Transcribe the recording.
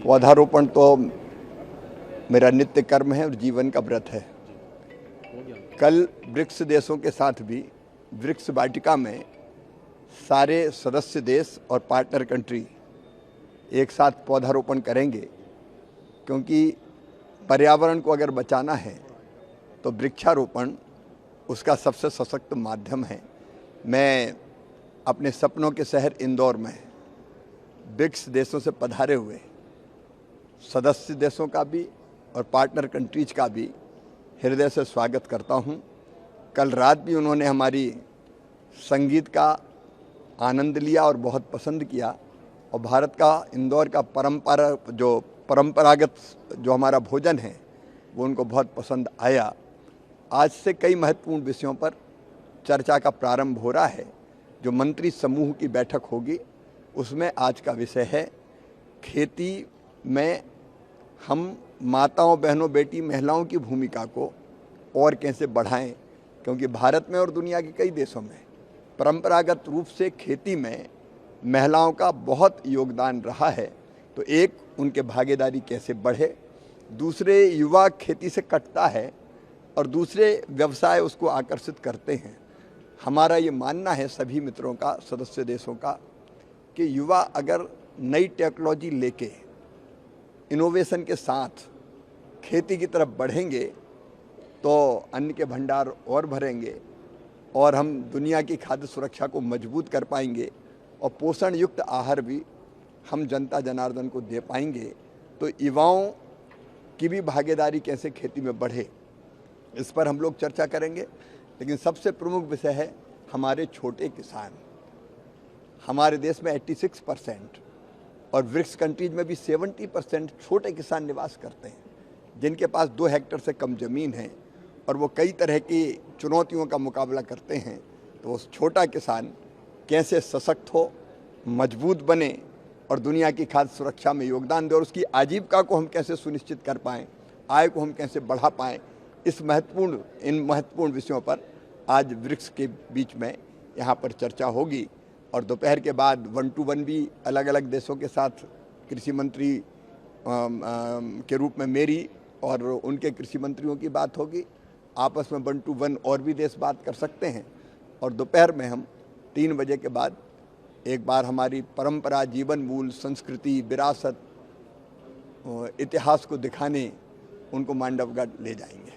पौधारोपण तो मेरा नित्य कर्म है और जीवन का व्रत है। कल ब्रिक्स देशों के साथ भी ब्रिक्स वाटिका में सारे सदस्य देश और पार्टनर कंट्री एक साथ पौधारोपण करेंगे, क्योंकि पर्यावरण को अगर बचाना है तो वृक्षारोपण उसका सबसे सशक्त माध्यम है। मैं अपने सपनों के शहर इंदौर में ब्रिक्स देशों से पधारे हुए सदस्य देशों का भी और पार्टनर कंट्रीज का भी हृदय से स्वागत करता हूं। कल रात भी उन्होंने हमारी संगीत का आनंद लिया और बहुत पसंद किया, और भारत का इंदौर का परंपरागत जो हमारा भोजन है वो उनको बहुत पसंद आया। आज से कई महत्वपूर्ण विषयों पर चर्चा का प्रारंभ हो रहा है। जो मंत्री समूह की बैठक होगी उसमें आज का विषय है खेती में हम माताओं, बहनों, बेटी, महिलाओं की भूमिका को और कैसे बढ़ाएं, क्योंकि भारत में और दुनिया के कई देशों में परंपरागत रूप से खेती में महिलाओं का बहुत योगदान रहा है। तो एक, उनके भागीदारी कैसे बढ़े, दूसरे युवा खेती से कटता है और दूसरे व्यवसाय उसको आकर्षित करते हैं। हमारा ये मानना है सभी मित्रों का, सदस्य देशों का, कि युवा अगर नई टेक्नोलॉजी लेके इनोवेशन के साथ खेती की तरफ बढ़ेंगे तो अन्न के भंडार और भरेंगे और हम दुनिया की खाद्य सुरक्षा को मजबूत कर पाएंगे और पोषण युक्त आहार भी हम जनता जनार्दन को दे पाएंगे। तो युवाओं की भी भागीदारी कैसे खेती में बढ़े, इस पर हम लोग चर्चा करेंगे। लेकिन सबसे प्रमुख विषय है हमारे छोटे किसान। हमारे देश में 86% और ब्रिक्स कंट्रीज में भी 70% छोटे किसान निवास करते हैं, जिनके पास 2 हेक्टेयर से कम ज़मीन है और वो कई तरह की चुनौतियों का मुकाबला करते हैं। तो उस छोटा किसान कैसे सशक्त हो, मजबूत बने और दुनिया की खाद्य सुरक्षा में योगदान दे, और उसकी आजीविका को हम कैसे सुनिश्चित कर पाएँ, आय को हम कैसे बढ़ा पाएँ, इन महत्वपूर्ण विषयों पर आज ब्रिक्स के बीच में यहाँ पर चर्चा होगी। और दोपहर के बाद 1 to 1 भी अलग अलग देशों के साथ कृषि मंत्री के रूप में मेरी और उनके कृषि मंत्रियों की बात होगी। आपस में 1 to 1 और भी देश बात कर सकते हैं। और दोपहर में हम 3 बजे के बाद एक बार हमारी परंपरा, जीवन मूल, संस्कृति, विरासत, इतिहास को दिखाने उनको मांडवगढ़ ले जाएंगे।